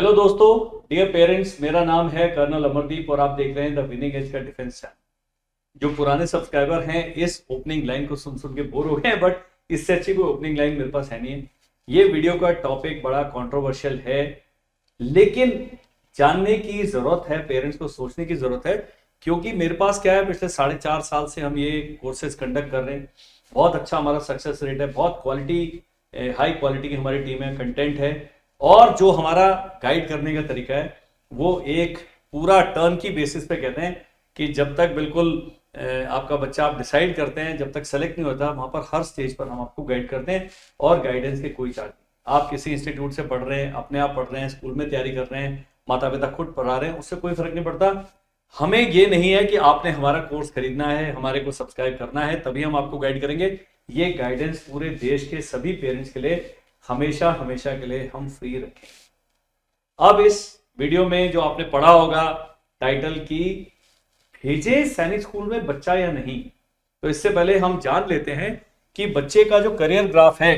Hello दोस्तों, dear parents, मेरा नाम है कर्नल अमरदीप और आप देख रहे हैं द विनिंग एज का डिफेंस चैनल। जो पुराने सब्सक्राइबर हैं इस ओपनिंग लाइन को सुन सुन के बोर हो गए हैं, बट इससे अच्छी कोई ओपनिंग लाइन मेरे पास है नहीं है। ये वीडियो का टॉपिक बड़ा कंट्रोवर्शियल है, लेकिन जानने की जरूरत है, पेरेंट्स को सोचने की जरूरत है। क्योंकि मेरे पास क्या है, पिछले 4.5 साल से हम ये कोर्सेज कंडक्ट कर रहे हैं। बहुत अच्छा हमारा सक्सेस रेट है, बहुत क्वालिटी, हाई क्वालिटी की हमारी टीम है, कंटेंट है। और जो हमारा गाइड करने का तरीका है वो एक पूरा टर्न की बेसिस पे कहते हैं कि जब तक बिल्कुल आपका बच्चा आप डिसाइड करते हैं, जब तक सेलेक्ट नहीं होता, वहां पर हर स्टेज पर हम आपको गाइड करते हैं और गाइडेंस के कोई चार्ज नहीं। आप किसी इंस्टीट्यूट से पढ़ रहे हैं, अपने आप पढ़ रहे हैं, स्कूल में तैयारी कर रहे हैं, माता पिता खुद पढ़ा रहे हैं, उससे कोई फर्क नहीं पड़ता। हमें ये नहीं है कि आपने हमारा कोर्स खरीदना है, हमारे को सब्सक्राइब करना है तभी हम आपको गाइड करेंगे। ये गाइडेंस पूरे देश के सभी पेरेंट्स के लिए हमेशा हमेशा के लिए हम फ्री रखें। अब इस वीडियो में जो आपने पढ़ा होगा टाइटल की, भेजे सैनिक स्कूल में बच्चा या नहीं, तो इससे पहले हम जान लेते हैं कि बच्चे का जो करियर ग्राफ है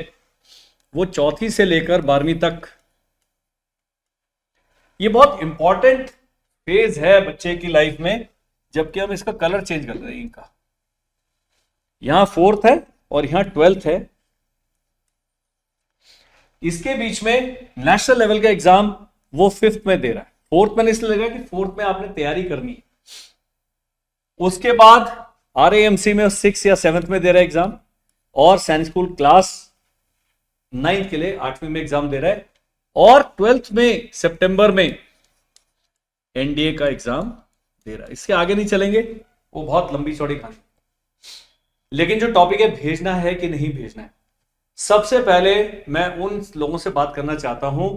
वो 4वीं से लेकर 12वीं तक, ये बहुत इंपॉर्टेंट फेज है बच्चे की लाइफ में। जबकि हम इसका कलर चेंज कर रहे हैं, इनका यहां 4th है और यहां 12th है। इसके बीच में नेशनल लेवल का एग्जाम वो 5th में दे रहा है। 4th में इसलिए लगा कि 4th में आपने तैयारी करनी है। उसके बाद RAMC में 6 या 7th में दे रहा है एग्जाम, और सैनिक स्कूल क्लास 9th के लिए 8वीं में एग्जाम दे रहा है, और 12th में सितंबर में NDA का एग्जाम दे रहा है। इसके आगे नहीं चलेंगे, वो बहुत लंबी चौड़ी कहानी। लेकिन जो टॉपिक है, भेजना है कि नहीं भेजना है, सबसे पहले मैं उन लोगों से बात करना चाहता हूं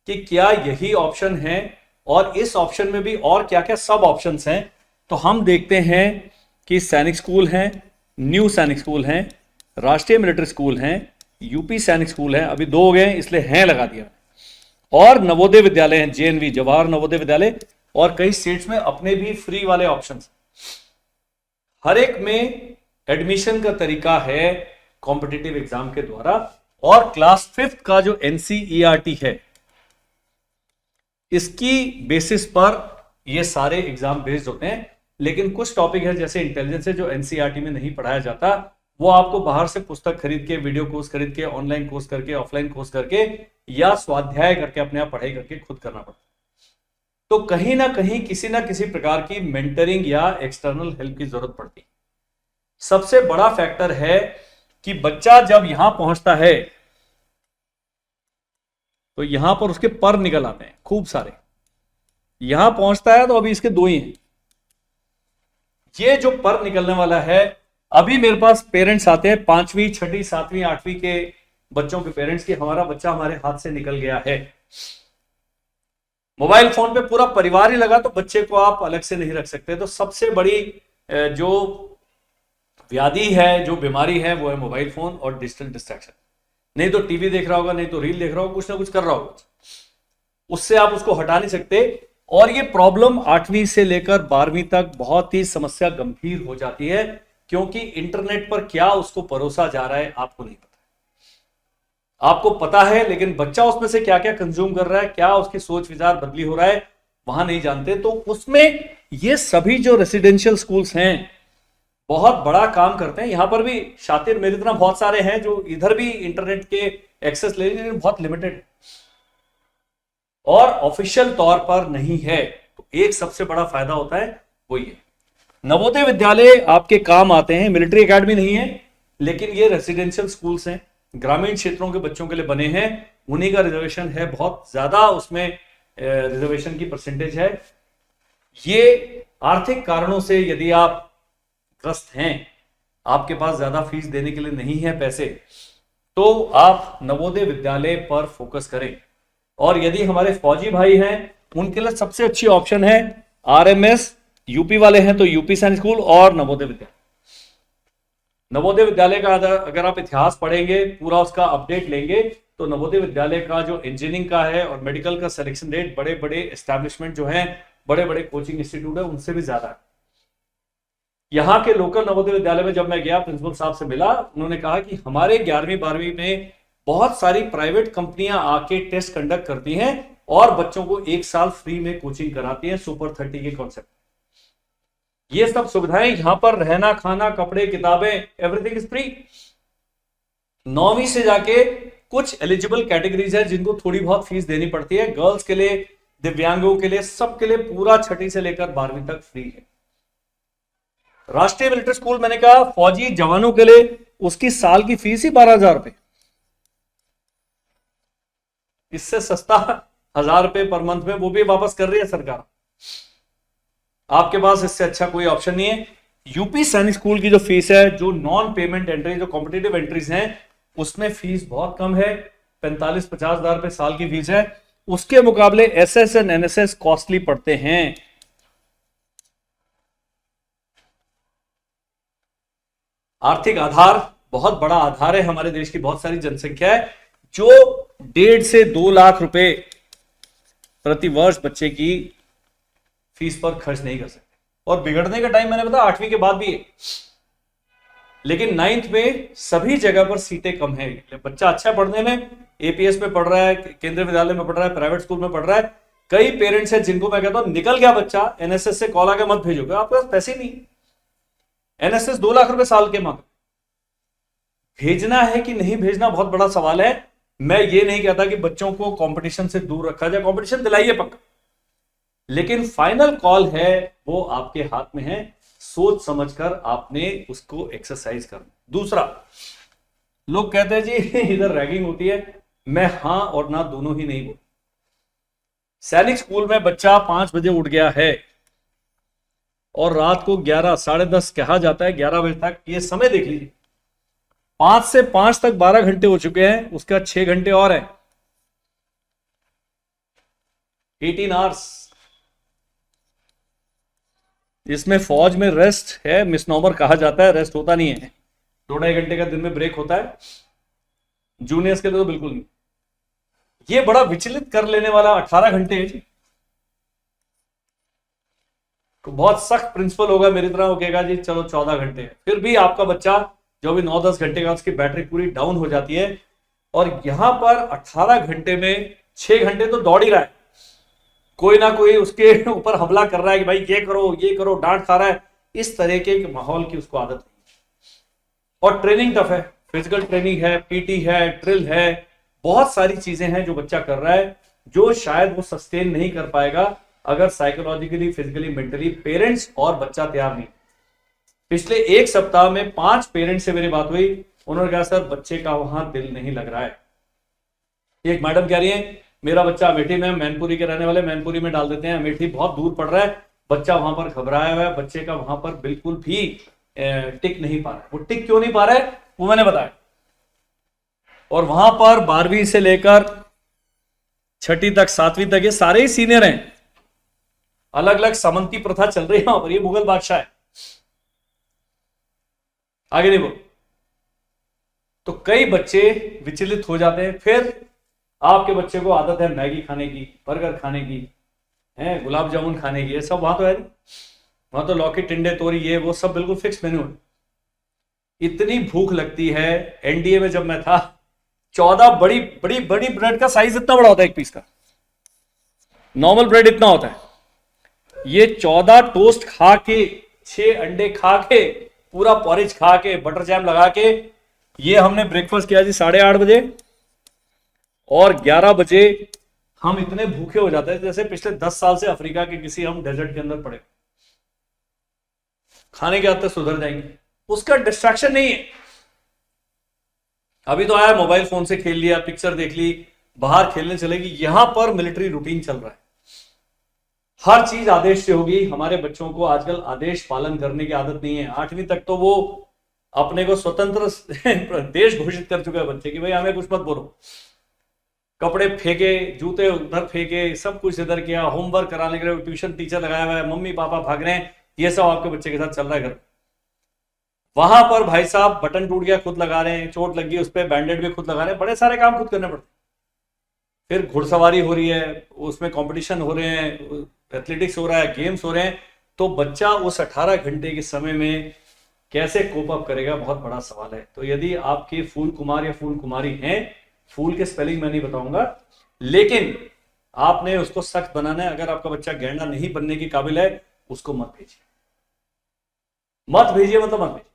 कि क्या यही ऑप्शन है और इस ऑप्शन में भी और क्या क्या सब ऑप्शंस हैं। तो हम देखते हैं कि सैनिक स्कूल हैं, न्यू सैनिक स्कूल हैं, राष्ट्रीय मिलिट्री स्कूल हैं, यूपी सैनिक स्कूल है, अभी 2 हो गए हैं इसलिए हैं लगा दिया, और नवोदय विद्यालय हैं, JNV जवाहर नवोदय विद्यालय, और कई स्टेट्स में अपने भी फ्री वाले ऑप्शन। हर एक में एडमिशन का तरीका है कॉम्पिटिटिव एग्जाम के द्वारा, और क्लास 5th का जो NCERT है इसकी बेसिस पर ये सारे एग्जाम बेस्ड होते हैं। लेकिन कुछ टॉपिक है जैसे इंटेलिजेंस है जो NCERT में नहीं पढ़ाया जाता, वो आपको बाहर से पुस्तक खरीद के, वीडियो कोर्स खरीद के, ऑनलाइन कोर्स करके, ऑफलाइन कोर्स करके या स्वाध्याय करके, अपने आप पढ़ाई करके खुद करना पड़ता है। तो कहीं ना कहीं किसी ना किसी प्रकार की मेंटरिंग या एक्सटर्नल हेल्प की जरूरत पड़ती है। सबसे बड़ा फैक्टर है कि बच्चा जब यहां पहुंचता है तो यहां पर उसके पर निकल आते हैं खूब सारे। यहां पहुंचता है तो अभी इसके 2 ही हैं। ये जो पर निकलने वाला है, अभी मेरे पास पेरेंट्स आते हैं 5वीं, 6वीं, 7वीं, 8वीं के बच्चों के पेरेंट्स की, हमारा बच्चा हमारे हाथ से निकल गया है। मोबाइल फोन पे पूरा परिवार ही लगा, तो बच्चे को आप अलग से नहीं रख सकते। तो सबसे बड़ी जो व्याधि है, जो बीमारी है, वो है मोबाइल फोन और डिजिटल डिस्ट्रैक्शन। नहीं तो टीवी देख रहा होगा, नहीं तो रील देख रहा होगा, कुछ ना कुछ कर रहा होगा, उससे आप उसको हटा नहीं सकते। और ये प्रॉब्लम 8वीं से लेकर 12वीं तक बहुत ही समस्या गंभीर हो जाती है, क्योंकि इंटरनेट पर क्या उसको परोसा जा रहा है आपको नहीं पता। आपको पता है लेकिन बच्चा उसमें से क्या क्या कंज्यूम कर रहा है, क्या उसकी सोच विचार बदली हो रहा है, वहां नहीं जानते। तो उसमें ये सभी जो रेसिडेंशियल स्कूल्स हैं बहुत बड़ा काम करते हैं। यहां पर भी शातिर मेरी तरह बहुत सारे हैं जो इधर भी इंटरनेट के एक्सेस ले, लेकिन बहुत लिमिटेड और ऑफिशियल तौर पर नहीं है। तो एक सबसे बड़ा फायदा होता है वो ये नवोदय विद्यालय आपके काम आते हैं। मिलिट्री एकेडमी नहीं है, लेकिन ये रेसिडेंशियल स्कूल्स हैं, ग्रामीण क्षेत्रों के बच्चों के लिए बने हैं। उन्हीं का रिजर्वेशन है, बहुत ज्यादा उसमें रिजर्वेशन की परसेंटेज है। ये आर्थिक कारणों से यदि आप ग्रस्त हैं, आपके पास ज्यादा फीस देने के लिए नहीं है पैसे, तो आप नवोदय विद्यालय पर फोकस करें। और यदि हमारे फौजी भाई हैं, उनके लिए सबसे अच्छी ऑप्शन है RMS, यूपी वाले हैं तो यूपी सैनिक स्कूल और नवोदय विद्यालय। नवोदय विद्यालय का अगर आप इतिहास पढ़ेंगे, पूरा उसका अपडेट लेंगे, तो नवोदय विद्यालय का जो इंजीनियरिंग का है और मेडिकल का सिलेक्शन रेट बड़े बड़े एस्टैब्लिशमेंट जो हैं, बड़े बड़े कोचिंग इंस्टीट्यूट है, उनसे भी ज्यादा है। यहाँ के लोकल नवोदय विद्यालय में जब मैं गया, प्रिंसिपल साहब से मिला, उन्होंने कहा कि हमारे 11वीं 12वीं में बहुत सारी प्राइवेट कंपनियां आके टेस्ट कंडक्ट करती हैं, और बच्चों को 1 साल फ्री में कोचिंग कराती है सुपर 30 के कॉन्सेप्ट। ये सब सुविधाएं यहां पर, रहना, खाना, कपड़े, किताबें, एवरीथिंग इज फ्री। 9वीं से जाके कुछ एलिजिबल कैटेगरीज है जिनको थोड़ी बहुत फीस देनी पड़ती है, गर्ल्स के लिए, दिव्यांगों के लिए, सबके लिए पूरा 6ठी से लेकर 12वीं तक फ्री है। राष्ट्रीय मिलिट्री स्कूल मैंने कहा फौजी जवानों के लिए, उसकी साल की फीस ही 12,000 रुपए। इससे सस्ता 1,000 रुपए पर मंथ में वो भी वापस कर रही है सरकार। आपके पास इससे अच्छा कोई ऑप्शन नहीं है। यूपी सैनिक स्कूल की जो फीस है, जो नॉन पेमेंट एंट्री, जो कॉम्पिटिटिव एंट्रीज हैं, उसमें फीस बहुत कम है, 45-50 हजार रुपए साल की फीस है। उसके मुकाबले एसएस एंड एनएसएस कॉस्टली पड़ते हैं। आर्थिक आधार बहुत बड़ा आधार है, हमारे देश की बहुत सारी जनसंख्या है जो 1.5 से 2 लाख रुपए प्रति वर्ष बच्चे की फीस पर खर्च नहीं कर सकते। और बिगड़ने का टाइम मैंने बताया 8वीं के बाद भी है, लेकिन 9th में सभी जगह पर सीटें कम है। बच्चा अच्छा पढ़ने में, एपीएस में पढ़ रहा है, केंद्रीय विद्यालय में पढ़ रहा है, प्राइवेट स्कूल में पढ़ रहा है। कई पेरेंट्स हैं जिनको मैं कहता हूं निकल गया बच्चा, एनएसएस से कॉल आके मत भेजोगे, आपके पास पैसे नहीं। एनएसएस 2 लाख रुपए साल के मांग, भेजना है कि नहीं भेजना बहुत बड़ा सवाल है। मैं ये नहीं कहता कि बच्चों को कंपटीशन से दूर रखा जाए, कंपटीशन दिलाइए पक्का, लेकिन फाइनल कॉल है वो आपके हाथ में है। सोच समझकर आपने उसको एक्सरसाइज करना। दूसरा, लोग कहते हैं जी इधर रैगिंग होती है, मैं हां और ना दोनों ही नहीं बोल। सैनिक स्कूल में बच्चा 5 बजे उठ गया है और रात को 11, 10:30 कहा जाता है 11 बजे तक, ये समय देख लीजिए, 5 से 5 तक 12 घंटे हो चुके हैं, उसका 6 घंटे और है, 18 आवर्स। इसमें फौज में रेस्ट है, मिसनॉमर कहा जाता है, रेस्ट होता नहीं है, 2-2.5 घंटे का दिन में ब्रेक होता है, जूनियर्स के लिए तो बिल्कुल नहीं। ये बड़ा विचलित कर लेने वाला 18 घंटे है जी। तो बहुत सख्त प्रिंसिपल होगा मेरी तरह, वो कहेगा जी चलो 14 घंटे है, फिर भी आपका बच्चा जो भी 9-10 घंटे का, उसकी बैटरी पूरी डाउन हो जाती है। और यहां पर 18 घंटे में 6 घंटे तो दौड़ ही रहा है, कोई ना कोई उसके ऊपर हमला कर रहा है कि भाई ये करो, डांट खा रहा है। इस तरह के माहौल की उसको आदत नहीं। और ट्रेनिंग टफ है, फिजिकल ट्रेनिंग है, पीटी है, ड्रिल है, बहुत सारी चीजें हैं जो बच्चा कर रहा है, जो शायद वो सस्टेन नहीं कर पाएगा अगर साइकोलॉजिकली, फिजिकली, मेंटली पेरेंट्स और बच्चा तैयार नहीं। पिछले 1 सप्ताह में 5 पेरेंट्स से मेरी बात हुई, उन्होंने कहा सर बच्चे का वहां दिल नहीं लग रहा है। एक मैडम कह रही है मेरा बच्चा अमेठी में, मैनपुरी के रहने वाले, मैनपुरी में डाल देते हैं, अमेठी बहुत दूर पड़ रहा है, बच्चा वहां पर घबराया हुआ है, बच्चे का वहां पर बिल्कुल भी टिक नहीं पा रहा है। वो टिक क्यों नहीं पा रहा है वो मैंने बताया। और वहां पर 12वीं से लेकर 6ठी तक, 7वीं तक ये सारे ही सीनियर हैं। अलग अलग सामंती प्रथा चल रही है वहां पर, ये मुगल बादशाह है। आगे नहीं बोल। तो कई बच्चे विचलित हो जाते हैं। फिर आपके बच्चे को आदत है मैगी खाने की, बर्गर खाने की, है गुलाब जामुन खाने की, ये सब वहां तो है नहीं। वहां तो लौकी, टिंडे, तोरी, ये वो सब बिल्कुल फिक्स मेन्यू है। इतनी भूख लगती है। एनडीए में जब मैं था, 14 बड़ी बड़ी बड़ी ब्रेड का साइज इतना बड़ा होता है एक पीस का, नॉर्मल ब्रेड इतना होता है। ये 14 टोस्ट खा के, 6 अंडे खा के, पूरा पॉरेज खा के, बटर जैम लगा के, ये हमने ब्रेकफास्ट किया जी 8:30 बजे। और 11 बजे हम इतने भूखे हो जाते हैं जैसे पिछले 10 साल से अफ्रीका के किसी हम डेजर्ट के अंदर पड़े। खाने के आते सुधर जाएंगे, उसका डिस्ट्रैक्शन नहीं है। अभी तो आया मोबाइल फोन से खेल लिया, पिक्चर देख ली, बाहर खेलने चलेगी। यहां पर मिलिट्री रूटीन चल रहा है, हर चीज आदेश से होगी। हमारे बच्चों को आजकल आदेश पालन करने की आदत नहीं है। 8वीं तक तो वो अपने को स्वतंत्र देश घोषित कर चुका है बच्चे की भाई हमें कुछ मत बोलो। कपड़े फेंके, जूते उधर फेंके, सब कुछ इधर किया, होमवर्क कराने के लिए ट्यूशन टीचर लगाया हुआ है, मम्मी पापा भाग रहे हैं, ये सब आपके बच्चे के साथ चल रहा है घर। वहां पर भाई साहब बटन टूट गया खुद लगा रहे हैं, चोट लग गई उस पर बैंडेड भी खुद लगा रहे हैं, बड़े सारे काम खुद करने पड़ते। फिर घुड़सवारी हो रही है, उसमें कंपटीशन हो रहे हैं, एथलेटिक्स हो रहा है, गेम्स हो रहे हैं। तो बच्चा उस 18 घंटे के समय में कैसे कोप अप करेगा, बहुत बड़ा सवाल है। तो यदि आपके फूल कुमार या फूल कुमारी हैं, फूल के स्पेलिंग मैं नहीं बताऊंगा, लेकिन आपने उसको सख्त बनाना है। अगर आपका बच्चा गैंडा नहीं बनने की काबिल है, उसको मत भेजिए, मत भेजिए, मतलब मत भेजिए।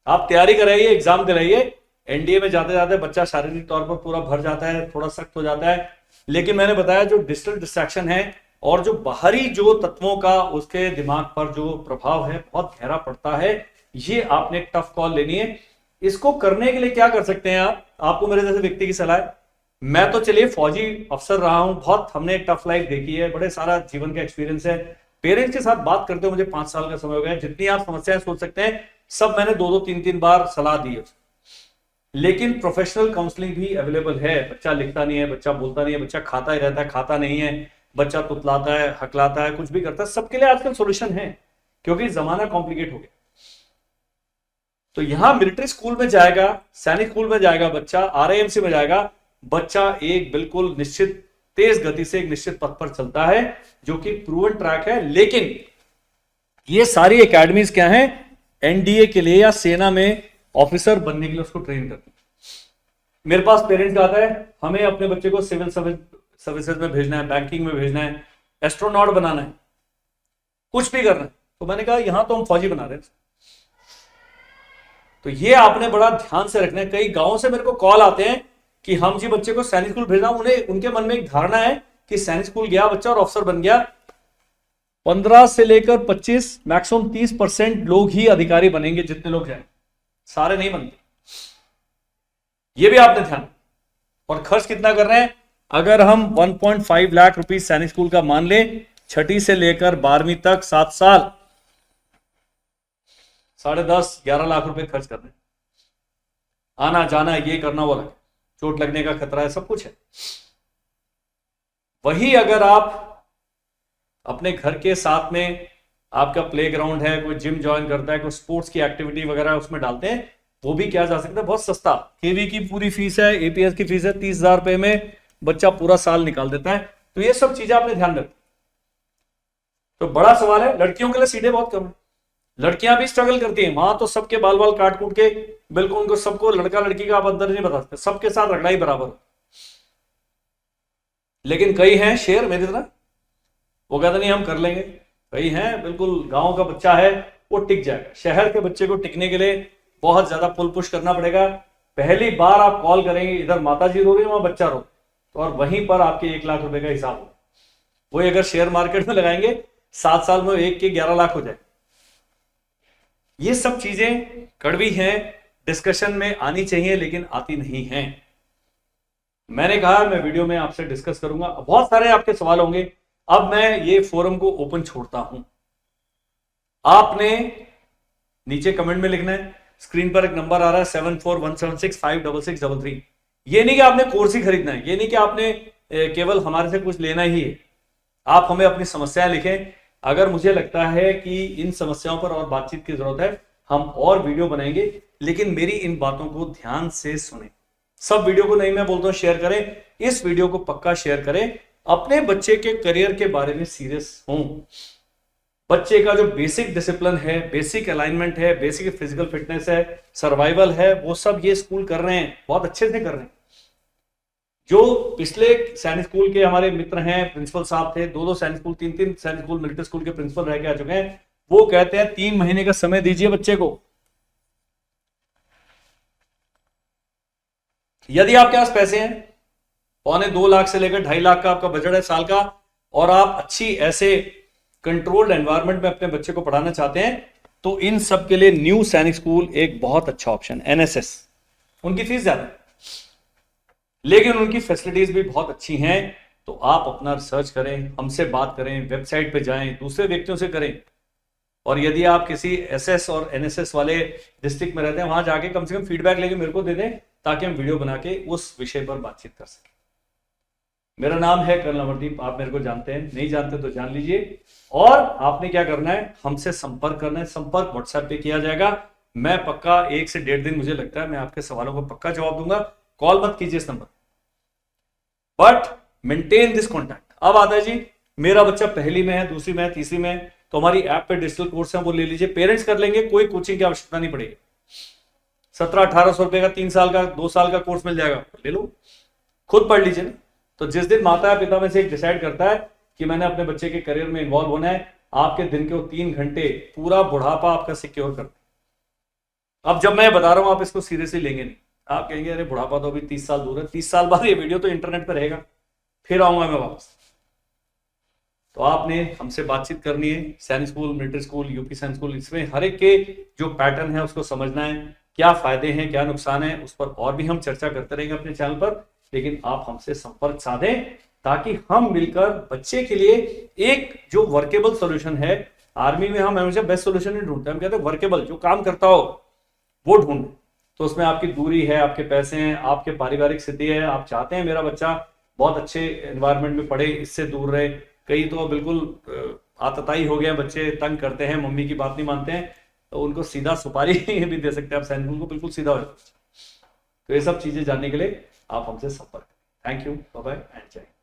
आप तैयारी कराइए, एग्जाम दिलाइए। एनडीए में जाते जाते बच्चा शारीरिक तौर पर पूरा भर जाता है, थोड़ा सख्त हो जाता है, लेकिन मैंने बताया जो डिजिटल डिस्ट्रैक्शन है और जो बाहरी जो तत्वों का उसके दिमाग पर जो प्रभाव है बहुत गहरा पड़ता है। ये आपने एक टफ कॉल लेनी है। इसको करने के लिए क्या कर सकते हैं आप? आपको मेरे जैसे व्यक्ति की सलाह है। मैं तो चलिए फौजी अफसर रहा हूं, बहुत हमने एक टफ लाइफ देखी है, बड़े सारा जीवन का एक्सपीरियंस है। पेरेंट्स के साथ बात करते हुए मुझे 5 साल का समय हो गया। जितनी आप समस्याएं सोच सकते हैं सब मैंने 2-2 3-3 बार सलाह दी है। लेकिन प्रोफेशनल काउंसलिंग भी अवेलेबल है। बच्चा लिखता नहीं है, बच्चा बोलता नहीं है, बच्चा खाता ही रहता है, खाता नहीं है, बच्चा तुतलाता है, हकलाता है, कुछ भी करता है, सबके लिए आजकल सॉल्यूशन है, क्योंकि जमाना कॉम्प्लिकेट हो गया। तो यहां मिलिट्री स्कूल में जाएगा, सैनिक स्कूल में जाएगा बच्चा, आरआईएमसी में जाएगा बच्चा, एक बिल्कुल निश्चित तेज गति से एक निश्चित पथ पर चलता है, जो कि प्रूवन ट्रैक है। लेकिन ये सारी एकेडमीज क्या है? एनडीए के लिए या सेना में ऑफिसर बनने के लिए उसको ट्रेन करती है। मेरे पास पेरेंट्स आता है, हमें अपने बच्चे को सिविल सर्विसेज में भेजना है, बैंकिंग में भेजना है, एस्ट्रोनॉट बनाना है, कुछ भी करना है। तो मैंने कहा यहां तो हम फौजी बना रहे हैं। तो ये आपने बड़ा ध्यान से रखना है। कई गांवों से मेरे को कॉल आते हैं कि हम जी बच्चे को सैनिक स्कूल भेजना। उन्हें उनके मन में एक धारणा है कि सैनिक स्कूल गया बच्चा और अफसर बन गया। 15 से लेकर 25 मैक्सिमम 30% लोग ही अधिकारी बनेंगे, जितने लोग जाएंगे, सारे नहीं बनते। ये भी आपने ध्यान। और खर्च कितना कर रहे हैं? अगर हम 1.5 लाख रुपए सैनिक स्कूल का मान लें, 6ठी से लेकर 12वीं तक 7 साल, 10.5-11 लाख रुपए खर्च कर रहे हैं। आना जाना, ये करना, वो लगे, चोट लगने का खतरा है, सब कुछ है। वही अगर आप अपने घर के साथ में आपका प्लेग्राउंड है, कोई जिम ज्वाइन करता है, कोई स्पोर्ट्स की एक्टिविटी वगैरह उसमें डालते हैं, वो भी किया जा सकता है। बहुत सस्ता केवी की पूरी फीस है, एपीएस की फीस है, 30,000 रुपए में बच्चा पूरा साल निकाल देता है। तो ये सब चीजें आपने ध्यान रखी। तो बड़ा सवाल है, लड़कियों के लिए सीटें बहुत कम है, लड़कियां भी स्ट्रगल करती हैं। वहां तो सबके बाल बाल काट कूट के बिल्कुल उनको सबको लड़का लड़की का आप अंतर नहीं बता सकते, सबके साथ रगड़ाई बराबर। लेकिन कई हैं शेर मेरी तरह, वो कहते नहीं हम कर लेंगे। कई हैं बिल्कुल गांव का बच्चा है वो टिक जाएगा। शहर के बच्चे को टिकने के लिए बहुत ज्यादा पुल पुश करना पड़ेगा। पहली बार आप कॉल करेंगे, इधर माता जी रो रही है, वहां बच्चा रो, तो और वहीं पर आपके 1 लाख रुपए का हिसाब हो। वही अगर शेयर मार्केट में लगाएंगे 7 साल में 1 के 11 लाख हो जाए। ये सब चीजें कड़वी हैं, डिस्कशन में आनी चाहिए, लेकिन आती नहीं हैं। मैंने कहा मैं वीडियो में आपसे डिस्कस करूंगा। बहुत सारे आपके सवाल होंगे। अब मैं ये फोरम को ओपन छोड़ता हूं। आपने नीचे कमेंट में लिखना है, स्क्रीन पर एक नंबर आ रहा है 7417656633। ये नहीं कि आपने कोर्स ही खरीदना है, ये नहीं कि आपने केवल हमारे से कुछ लेना ही है। आप हमें अपनी समस्याएं लिखें। अगर मुझे लगता है कि इन समस्याओं पर और बातचीत की जरूरत है, हम और वीडियो बनाएंगे, लेकिन मेरी इन बातों को ध्यान से सुने। सब वीडियो को नहीं मैं बोलता हूं शेयर करें, इस वीडियो को पक्का शेयर करें। अपने बच्चे के करियर के बारे में सीरियस हों। बच्चे का जो बेसिक डिसिप्लिन है, बेसिक अलाइनमेंट है, बेसिक फिजिकल फिटनेस है, सर्वाइवल है, वो सब ये स्कूल कर रहे हैं, बहुत अच्छे से कर रहे हैं। जो पिछले सैनिक स्कूल के हमारे मित्र हैं, प्रिंसिपल साहब थे, 2-2 सैनिक स्कूल, 3-3 सैनिक स्कूल, मिलिट्री स्कूल के प्रिंसिपल रह के आ चुके हैं, वो कहते हैं 3 महीने का समय दीजिए बच्चे को। यदि आपके पास पैसे हैं, 2.25 लाख से लेकर 2.5 लाख का आपका बजट है साल का, और आप अच्छी ऐसे कंट्रोल्ड एनवायरनमेंट में अपने बच्चे को पढ़ाना चाहते हैं, तो इन सब के लिए न्यू सैनिक स्कूल एक बहुत अच्छा ऑप्शन। एनएसएस, उनकी फीस ज्यादा है लेकिन उनकी फैसिलिटीज भी बहुत अच्छी हैं। तो आप अपना रिसर्च करें, हमसे बात करें, वेबसाइट पे जाएं, दूसरे व्यक्तियों से करें। और यदि आप किसी एसएस और एनएसएस वाले डिस्ट्रिक्ट में रहते हैं, वहां जाके कम से कम फीडबैक लेके मेरे को दे दें, ताकि हम वीडियो बना के उस विषय पर बातचीत कर सकें। मेरा नाम है कर्नल अमरदीप, आप मेरे को जानते हैं, नहीं जानते तो जान लीजिए। और आपने क्या करना है, हमसे संपर्क करना है। संपर्क व्हाट्सएप पे किया जाएगा। मैं पक्का 1 से 1.5 दिन, मुझे लगता है, मैं आपके सवालों को पक्का जवाब दूंगा। कॉल मत कीजिए इस number, but maintain this contact. अब आता है जी मेरा बच्चा पहली में है, दूसरी में है, तीसरी में है, तो हमारी ऐप पे डिजिटल कोर्स है, वो ले लीजिए। पेरेंट्स कर लेंगे, कोई कोचिंग की आवश्यकता नहीं पड़ेगी। 1700-1800 रुपए का 3 साल का 2 साल का कोर्स मिल जाएगा, ले लो, खुद पढ़ लीजिए। तो जिस दिन माता या पिता में से एक डिसाइड करता है कि मैंने अपने बच्चे के करियर में इन्वॉल्व होना है, आपके दिन के वो 3 घंटे पूरा बुढ़ापा आपका सिक्योर करते हैं। अब जब मैं बता रहा हूं आप इसको सीरियसली लेंगे नहीं, आप कहेंगे अरे बुढ़ापा तो अभी 30 साल दूर है, 30 साल बाद ये वीडियो तो इंटरनेट पर रहेगा, फिर आऊंगा मैं वापस। तो आपने हमसे बातचीत करनी है, सैनिक स्कूल, मिलिट्री स्कूल, यूपी सैनिक स्कूल, इसमें हर एक के जो पैटर्न है उसको समझना है, क्या फायदे हैं क्या नुकसान है, उस पर और भी हम चर्चा करते रहेंगे अपने चैनल पर। लेकिन आप हमसे संपर्क साधें ताकि हम मिलकर बच्चे के लिए एक जो वर्केबल सोल्यूशन है, आर्मी में हम हमेशा बेस्ट सोल्यूशन नहीं ढूंढते, हम कहते हैं वर्केबल, जो काम करता हो वो ढूंढे। तो उसमें आपकी दूरी है, आपके पैसे हैं, आपके पारिवारिक स्थिति है, आप चाहते हैं मेरा बच्चा बहुत अच्छे एनवायरनमेंट में पढ़े, इससे दूर रहे। कई तो बिल्कुल आतताई हो गया, बच्चे तंग करते हैं, मम्मी की बात नहीं मानते हैं, तो उनको सीधा सुपारी भी दे सकते हैं आप, सैनिक को बिल्कुल सीधा हो जाता है। तो ये सब चीजें जानने के लिए आप हमसे संपर्क। Thank you, bye bye and जय।